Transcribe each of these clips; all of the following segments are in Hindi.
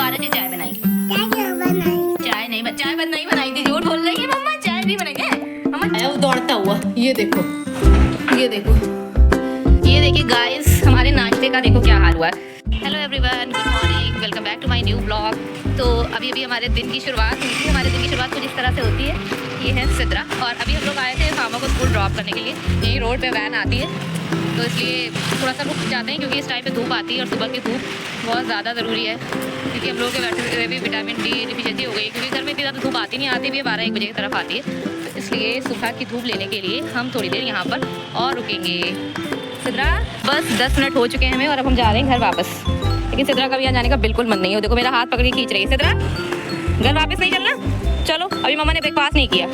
रहे थे चाय बनाई। चाय नहीं बनाई थी, झूठ बोल रही है मम्मा, चाय भी बनाई है मम्मा। आया वो दौड़ता हुआ, ये देखो ये देखिए गाइस, हमारे नाश्ते का देखो क्या हाल हुआ है। Hello everyone, good morning, welcome back to my new blog. तो अभी हमारे दिन की शुरुआत हुई थी। हमारे दिन की शुरुआत कुछ इस तरह से होती है। ये है सिद्रा और अभी हम लोग आए थे फार्मा को स्कूल ड्रॉप करने के लिए। यही रोड पे वैन आती है तो इसलिए थोड़ा सा रुक जाते हैं क्योंकि इस टाइम पे धूप आती है और सुबह की धूप बहुत ज़्यादा ज़रूरी है क्योंकि हम लोग के वैसे भी विटामिन डी डिफिशिएंसी हो गई क्योंकि घर में इतनी ज़्यादा धूप आती नहीं, आती भी 12-1 बजे की तरफ आती है। तो इसलिए सुबह की धूप लेने के लिए हम थोड़ी देर यहाँ पर और रुकेंगे। सिद्रा बस 10 मिनट हो चुके हैं हमें और अब हम जा रहे हैं घर वापस। लेकिन सिद्रा का भी यहाँ जाने का बिल्कुल मन नहीं है। देखो मेरा हाथ पकड़ के खींच रही है। सिद्रा घर वापस नहीं चलना? चलो, अभी मम्मा ने ब्रेकफास्ट नहीं किया,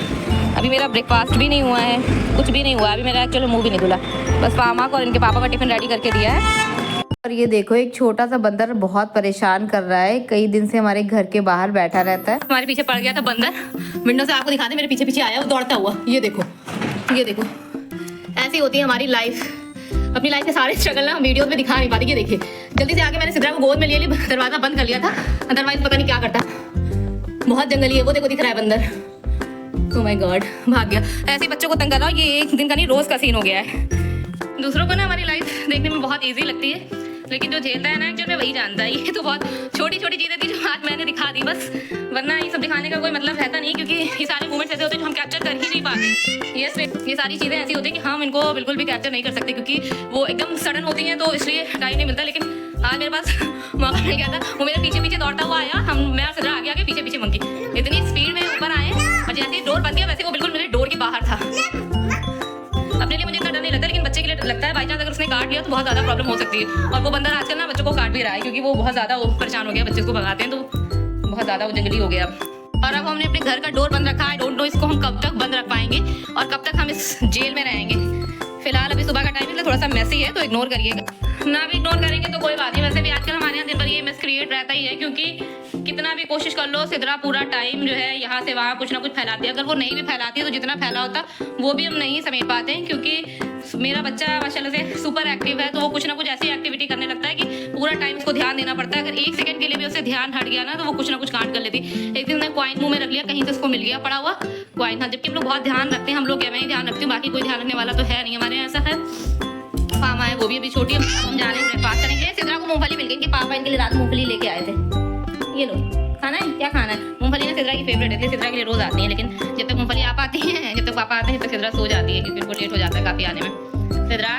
अभी मेरा ब्रेकफास्ट भी नहीं हुआ है, कुछ भी नहीं हुआ। अभी मेरा एक्चुअली मुंह भी नहीं धुला, बस मामा को और इनके पापा का टिफिन रेडी करके दिया है। और ये देखो एक छोटा सा बंदर बहुत परेशान कर रहा है, कई दिन से हमारे घर के बाहर बैठा रहता है। हमारे पीछे पड़ गया था बंदर, विंडो से आपको दिखा दे, मेरे पीछे पीछे आया वो दौड़ता हुआ। ये देखो ऐसी होती है हमारी लाइफ। अपनी लाइफ के सारे स्ट्रगल ना हम वीडियोस में दिखा नहीं पाती। ये देखिए जल्दी से आके मैंने सिद्रा को गोद में ले लिया, दरवाजा बंद कर लिया था, अदरवाइज पता नहीं क्या करता। बहुत जंगली है वो, देखो दिख रहा है बंदर। ओह माय गॉड, भाग गया। ऐसे बच्चों को तंग कर रहा हूँ, ये एक दिन का नहीं रोज का सीन हो गया है। दूसरों को ना हमारी लाइफ देखने में बहुत ईजी लगती है लेकिन जो झेलता है ना एक्चुअली वही जानता है। ये तो बहुत छोटी छोटी चीज़ें थी जो आज मैंने दिखा दी बस, वरना ये सब दिखाने का कोई मतलब रहता नहीं क्योंकि ये सारे मोमेंट्स ऐसे होते हैं जो हम कैप्चर कर ही नहीं पाते। ये सारी चीज़ें ऐसी होती हैं कि हम इनको बिल्कुल भी कैप्चर नहीं कर सकते क्योंकि वो एकदम सडन होती हैं तो इसलिए टाइम नहीं मिलता। लेकिन आज मेरे पास मौका मिल गया था, वो मेरे पीछे पीछे दौड़ता हुआ आया, मैं और सिद्रा आगे आगे पीछे पीछे मंकी इतनी स्पीड में ऊपर आए और जैसे ही डोर बंद किया वैसे वो बिल्कुल मेरे डोर के बाहर था। अपने लिए मुझे इतना डर नहीं लगता लेकिन बच्चे के लिए लगता है, बाई चांस अगर उसने काट लिया तो बहुत ज़्यादा प्रॉब्लम हो सकती है। और वो बंदर आजकल ना बच्चों को काट भी रहा है क्योंकि वो बहुत ज़्यादा परेशान हो गया, बच्चे को भगाते हैं तो बहुत ज़्यादा वो जंगली हो गया अब। और अब हमने अपने घर का डोर बंद रखा है। आई डोंट नो इसको हम कब तक बंद रख पाएंगे और कब तक हम इस जेल में रहेंगे। फिलहाल अभी सुबह का टाइम है, थोड़ा सा मैसी है तो इग्नोर करिएगा। ना भी इग्नोर करेंगे तो कोई बात नहीं। वैसे भी आजकल हमारे यहाँ दिन भर ये मिस क्रिएट रहता ही है क्योंकि कितना भी कोशिश कर लो, सिद्रा पूरा टाइम जो है यहाँ से वहाँ कुछ ना कुछ फैलाती है। अगर वो नहीं भी फैलाती है तो जितना फैला होता वो भी हम नहीं समेट पाते हैं क्योंकि मेरा बच्चा माशाल्लाह से सुपर एक्टिव है तो वो कुछ ना कुछ ऐसी एक्टिविटी करने लगता है कि पूरा टाइम उसको ध्यान देना पड़ता है। अगर 1 सेकंड के लिए भी उसे ध्यान हट गया ना तो वो कुछ ना कुछ कांड कर लेती। एक दिन उसने कॉइन मुंह में रख लिया, कहीं से उसको मिल गया पड़ा हुआ कॉइन था, जबकि हम लोग बहुत ध्यान रखते हैं। हम लोग क्या, मैं ही ध्यान रखती हूँ, बाकी कोई ध्यान रखने वाला तो है नहीं हमारे यहाँ। ऐसा है फार्मा है, वो भी अभी छोटी है। हम जा रहे हैं ब्रेकफास्ट करेंगे। सिद्रा को मूंगफली मिल गई, इनके पापा इनके लिए रात मूंगफली लेके आए थे। ये लो खाना है, क्या खाना है? मूंगफली ना सिद्रा की फेवरेट है, सिद्रा के लिए रोज आती है लेकिन जब तक मूंगफली आप आती है, जब तक पापा आते हैं तब तक सिद्रा सो जाती है क्योंकि उनको लेट हो जाता है काफ़ी आने में। सिद्रा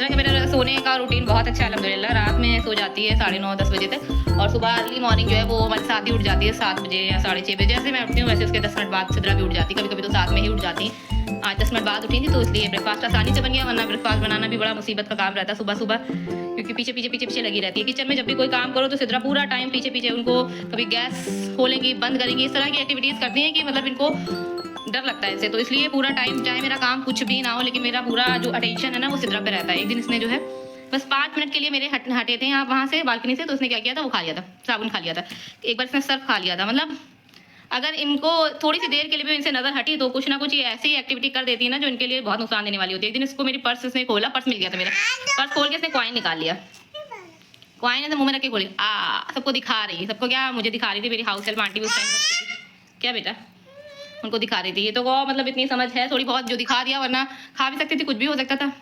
के मेरा सोने का रूटीन बहुत अच्छा है अल्हम्दुलिल्लाह। रात में सो जाती है 9:30-10 बजे तक और सुबह अर्ली मॉर्निंग जो है वो हमारे साथ ही उठ जाती है 7 बजे या 6:30 बजे। जैसे मैं उठती हूँ वैसे उसके 10 मिनट बाद सिद्रा भी उठ जाती है, कभी कभी तो साथ में ही उठ जाती है। आज 10 मिनट बाद उठी थी तो इसलिए ब्रेकफास्ट आसानी से बन गया, वरना ब्रेकफास्ट बनाना भी बड़ा मुसीबत का काम रहता है सुबह सुबह क्योंकि पीछे लगी रहती है। किचन में जब भी कोई काम करो तो सिद्रा पूरा टाइम पीछे उनको कभी गैस खोलेंगी बंद करेंगी, इस तरह की एक्टिविटीज़ करती हैं कि मतलब इनको डर लगता है इससे। तो इसलिए पूरा टाइम चाहे मेरा काम कुछ भी ना हो लेकिन मेरा पूरा जो अटेंशन है ना वो सिद्रा पे रहता है। एक दिन इसने जो है बस 5 मिनट के लिए मेरे हटे थे आप वहाँ से बालकनी से, तो उसने क्या किया था, वो खा लिया था, साबुन खा लिया था। एक बार इसने सर्फ खा लिया था। मतलब अगर इनको थोड़ी सी देर के लिए भी इनसे नजर हटी तो कुछ ना कुछ ये ऐसी एक्टिविटी कर देती है ना जो इनके लिए बहुत नुकसान देने वाली होती है। एक दिन इसको मेरी पर्स इसने खोला, पर्स मिल गया था मेरा, पर्स खोल के इसने कॉइन निकाल लिया, कॉइन ऐसे मुंह में रख के खोली। सबको दिखा रही है, सबको क्या, मुझे दिखा रही थी, मेरी हाउस हेल्प आंटी भी उस टाइम करती थी। क्या बेटा? उनको दिखा रही थी। ये तो वो मतलब इतनी समझ है थोड़ी बहुत जो दिखा दिया, वरना खा भी सकती थी, कुछ भी हो सकता था।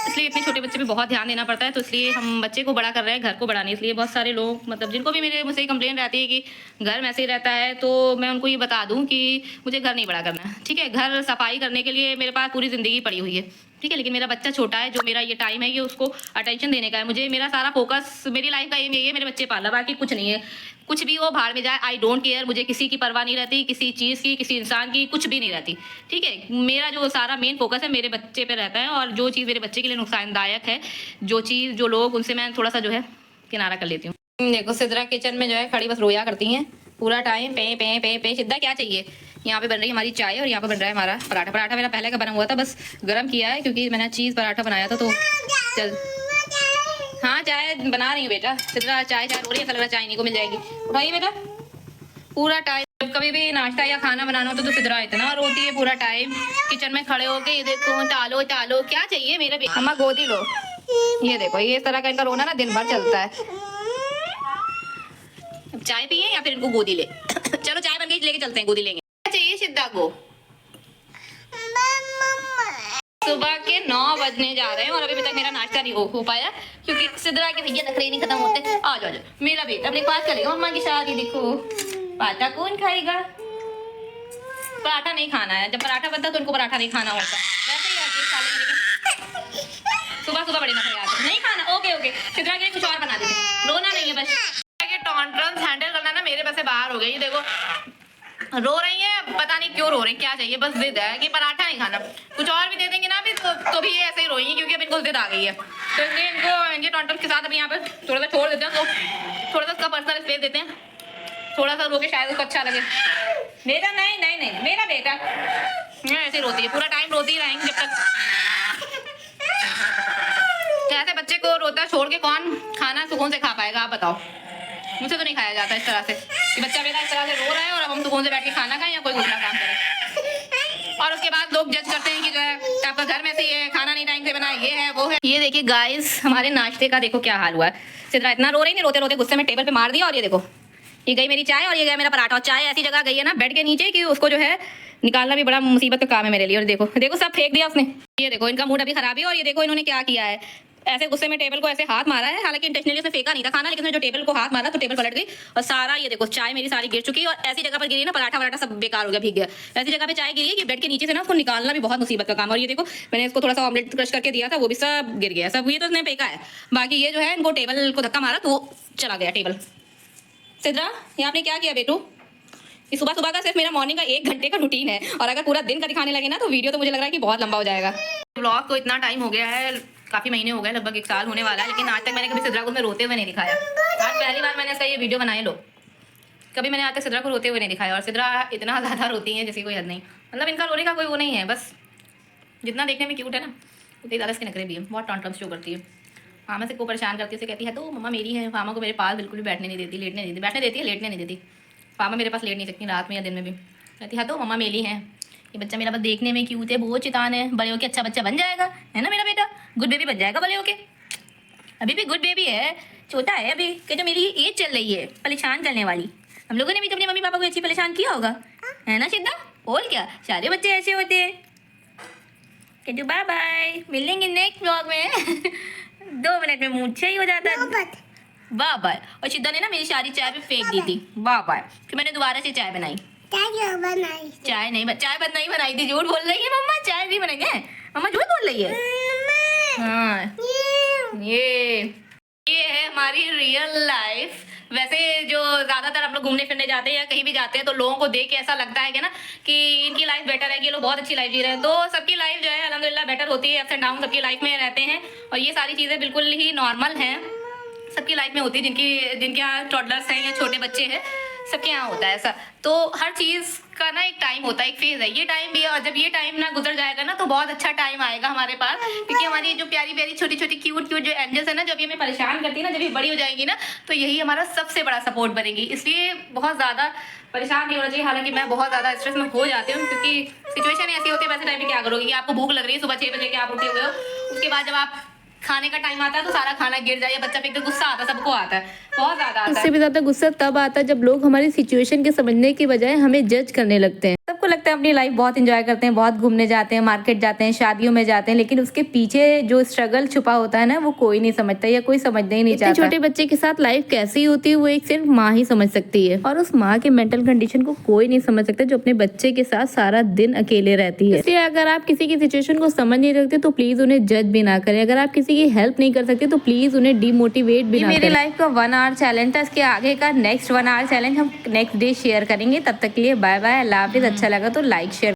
इसलिए इतने छोटे बच्चे पे बहुत ध्यान देना पड़ता है। तो इसलिए हम बच्चे को बड़ा कर रहे हैं, घर को बड़ा नहीं। इसलिए बहुत सारे लोग मतलब जिनको भी मुझसे कंप्लेन रहती है कि घर में ऐसे ही रहता है तो मैं उनको ये बता दूं कि मुझे घर नहीं बड़ा करना है, ठीक है। घर सफाई करने के लिए मेरे पास पूरी ज़िंदगी पड़ी हुई है, ठीक है, लेकिन मेरा बच्चा छोटा है। जो मेरा ये टाइम है ये उसको अटेंशन देने का है। मुझे मेरा सारा फोकस मेरी लाइफ का एम यही है, मेरे बच्चे पालना, बाकी कुछ नहीं है। कुछ भी वो बाहर में जाए, आई डोंट केयर, मुझे किसी की परवाह नहीं रहती, किसी चीज़ की, किसी इंसान की कुछ भी नहीं रहती, ठीक है। मेरा जो सारा मेन फोकस है मेरे बच्चे पे रहता है और जो चीज़ मेरे बच्चे के लिए नुकसानदायक है, जो चीज़ जो लोग, उनसे मैं थोड़ा सा जो है किनारा कर लेती हूँ। देखो सिद्रा किचन में जो है खड़ी बस रोया करती हैं पूरा टाइम, पे। सिद्रा क्या चाहिए? यहाँ पे बन रही है हमारी चाय और यहाँ पे बन रहा है हमारा पराठा। पराठा मेरा पहले का बना हुआ था, बस गर्म किया है क्योंकि मैंने चीज़ पराठा बनाया था तो चल। हाँ चाय बना रही हूँ बेटा। सिद्रा चाय रो रही है, ऐसा लग रहा है चाय नहीं को मिल जाएगी। उठाइए बेटा पूरा टाइम। जब कभी भी नाश्ता या खाना बनाना हो तो सिद्रा इतना रोती है पूरा टाइम किचन में खड़े होके। ये देखो टालो क्या चाहिए मेरे बेटा? अम्मा गोदी लो। ये देखो ये इस तरह का इनका रोना ना दिन भर चलता है। चाय पिए या फिर इनको गोदी ले। चलो चाय बन गई, लेके चलते हैं, गोदी लेंगे। चाहिए सिद्धा को। सुबह के 9 बजने जा रहे हैं और अभी तक मेरा नाश्ता नहीं हो पाया क्योंकि सिद्रा के भैया नखरे नहीं खत्म होते। आ जाओ मेरा बेटा अपने पास चलेगा मम्मा की शादी। देखो पराठा कौन खाएगा? पराठा नहीं खाना है, जब पराठा बनता तो उनको पराठा नहीं खाना होता। वैसे ही रहती है खा लेंगे, सुबह सुबह बड़े नखरे आते नहीं खाना। ओके ओके सिद्रा के लिए कुछ और बना देते हैं, रोना नहीं है बस। टॉन्ट्रम्स हैंडल करना ना मेरे बस से बाहर हो गई। देखो रो रही है, पता नहीं क्यों रो रही, क्या चाहिए, बस जिद है कि पराठा नहीं खाना। कुछ और भी दे देंगे ना अभी तो भी ये ऐसे ही रोएंगी क्योंकि अब इनको जिद आ गई है। तो इसलिए इनको इनके टॉन्ट्रम्स के साथ अभी यहाँ पे थोड़ा सा छोड़ देते हैं, तो थोड़ा सा उसका पर्सनल स्पेस देते हैं, थोड़ा सा रो के शायद उसको अच्छा लगे। बेटा नहीं नहीं नहीं मेरा बेटा ऐसे ही रोती है, पूरा टाइम रोती ही रहेंगे जब तक। ऐसे बच्चे को रोता छोड़ के कौन खाना सुकून से खा पाएगा, आप बताओ। मुझसे तो नहीं खाया जाता इस तरह से कि बच्चा मेरा इस तरह से रो रहा है और अब हम सुकून से बैठ के खाना खाएं या कोई दूसरा काम करें। और उसके बाद लोग जज करते हैं कि जो है आपका घर में से ये खाना नहीं टाइम से बना, ये है वो है। ये देखिए गाइस हमारे नाश्ते का देखो क्या हाल हुआ है। सिद्रा इतना रो रही नहीं, रोते रोते गुस्से में टेबल पे मार दिया। और ये देखो ये गई मेरी चाय और ये गया मेरा पराठा। और चाय ऐसी जगह गई है ना बेड के नीचे कि उसको जो है निकालना भी बड़ा मुसीबत का काम है मेरे लिए। और देखो देखो सब फेंक दिया उसने। ये देखो इनका मूड अभी खराब है। और ये देखो इन्होंने क्या किया है, ऐसे गुस्से में टेबल को ऐसे हाथ मारा है। हालांकि इंटेंशनली उसने फेंका नहीं था खाना, लेकिन उसने जो टेबल को हाथ मारा तो टेबल पलट गई और सारा ये देखो चाय मेरी सारी गिर चुकी है। और ऐसी जगह पर गिरी ना, पराठा वराठा सब बेकार हो गया, भीग गया। ऐसी जगह पे चाय गिरी है कि बेड के नीचे से ना उसको निकालना भी बहुत मुसीबत का काम। और ये देखो मैंने इसको थोड़ा सा ऑमलेट क्रश करके दिया था, वो भी सब गिर गया, सब ये तो उसने फेंका है। बाकी ये जो है इनको टेबल को धक्का मारा तो वो चला गया टेबल। सिद्रा ये आपने क्या किया बेटू? ये सुबह सुबह का सिर्फ मेरा मॉर्निंग का 1 घंटे का रूटीन है और अगर पूरा दिन का दिखाने लगे ना तो वीडियो तो मुझे लग रहा है कि बहुत लंबा हो जाएगा। ब्लॉग को इतना टाइम हो गया है, काफी महीने हो गए, लगभग 1 साल होने वाला है, लेकिन आज तक मैंने कभी सिद्रा को उसमें रोते हुए नहीं दिखाया। आज पहली बार मैंने इसका ये वीडियो बनाए लो, कभी मैंने आज तक सिद्रा को रोते हुए नहीं दिखाया। और सिद्रा इतना ज़्यादा रोती है जैसी कोई हद नहीं, मतलब इनका रोने का कोई वो नहीं है। बस जितना देखने में क्यूट है ना उतनी ज़्यादा इसके नखरे भी है, बहुत टॉन्ट्रम्स शो करती है। मामा से को परेशान करती है, उसे कहती है तो मम्मा मेरी है। मामा को मेरे पास बिल्कुल भी बैठने नहीं देती, लेटने नहीं देती, बैठने देती है लेटने नहीं देती। पापा मेरे पास लेट नहीं सकती रात में या दिन में भी। कहती है तो मम्मा मेरी है, ये बच्चा मेरा बस देखने में क्यूट है, बहुत चितान है, बड़े होके अच्छा बच्चा बन जाएगा, है ना मेरा बेटा, गुड बेबी बन जाएगा बड़े होके। अभी भी गुड बेबी है, छोटा है अभी, कि जो मेरी एज चल रही है परेशान करने वाली। हम लोगों ने भी तो अपने मम्मी पापा को अच्छी परेशान किया होगा, है ना सिद्धा? और क्या सारे बच्चे ऐसे होते हैं। कहते बाय बाय, मिलेंगे नेक्स्ट ब्लॉग में। 2 मिनट में मूड सही हो जाता है। Bye bye. और सिद्धा ने ना मेरी सारी चाय भी फेंक दी थी, बाय बाय। फिर मैंने दोबारा से चाय बनाई। चाय नहीं चाय बस नहीं बनाई थी, झूठ बोल रही है मम्मा, चाय भी बनाएंगे। मम्मा झूठ बोल रही है। हाँ ये है हमारी रियल लाइफ। वैसे जो ज़्यादातर आप लोग घूमने फिरने जाते हैं या कहीं भी जाते हैं तो लोगों को देख के ऐसा लगता है कि ना कि इनकी लाइफ बेटर है, कि ये लोग बहुत अच्छी लाइफ जी रहे हैं। तो सबकी लाइफ जो है अल्हम्दुलिल्लाह बेटर होती है, अप्स एंड डाउन सबकी लाइफ में रहते हैं और ये सारी चीज़ें बिल्कुल ही नॉर्मल हैं, सबकी लाइफ में होती है। जिनके यहाँ टॉडलर्स हैं या छोटे बच्चे हैं सबके यहाँ होता है ऐसा। तो हर चीज़ का ना एक टाइम होता है, एक फेज़ है, ये टाइम भी है। और जब ये टाइम ना गुजर जाएगा ना तो बहुत अच्छा टाइम आएगा हमारे पास, क्योंकि हमारी जो प्यारी प्यारी छोटी छोटी क्यूट क्यूट जो एंजल्स है ना, जब ये हमें परेशान करती है ना, जब ये बड़ी हो जाएगी ना तो यही हमारा सबसे बड़ा सपोर्ट बनेगी। इसलिए बहुत ज़्यादा परेशान नहीं होना चाहिए। हालांकि मैं बहुत ज़्यादा स्ट्रेस में हो जाती हूँ क्योंकि सिचुएशन ऐसी होती है। वैसे टाइम में क्या करोगे कि आपको भूख लग रही है, सुबह 6 बजे के आप उठे हुए हो, उसके बाद जब आप खाने का टाइम आता है तो सारा खाना गिर जाए, बच्चा पे एकदम गुस्सा आता है, सबको आता है, बहुत ज्यादा आता है। उससे भी ज्यादा गुस्सा तब आता है जब लोग हमारी सिचुएशन के समझने की बजाय हमें जज करने लगते हैं। सबको लगता है अपनी लाइफ बहुत एंजॉय करते हैं, बहुत घूमने जाते हैं, मार्केट जाते हैं, शादियों में जाते हैं, लेकिन उसके पीछे जो स्ट्रगल छुपा होता है ना वो कोई नहीं समझता या कोई समझना ही नहीं चाहता। छोटे बच्चे के साथ लाइफ कैसी होती है वो एक सिर्फ माँ ही समझ सकती है और उस माँ के मेंटल कंडीशन को कोई नहीं समझ सकता जो अपने बच्चे के साथ सारा दिन अकेले रहती है। इसलिए अगर आप किसी की सिचुएशन को समझ नहीं सकते तो प्लीज उन्हें जज भी ना करें। अगर आप किसी की हेल्प नहीं कर सकते तो प्लीज उन्हें डिमोटिवेट भी ना करें। मेरी लाइफ का 1 आवर चैलेंज था, इसके आगे का नेक्स्ट 1 आवर चैलेंज हम नेक्स्ट डे शेयर करेंगे। तब तक के लिए बाय बाय, अल्लाह हाफिज। अच्छा लगा तो लाइक शेयर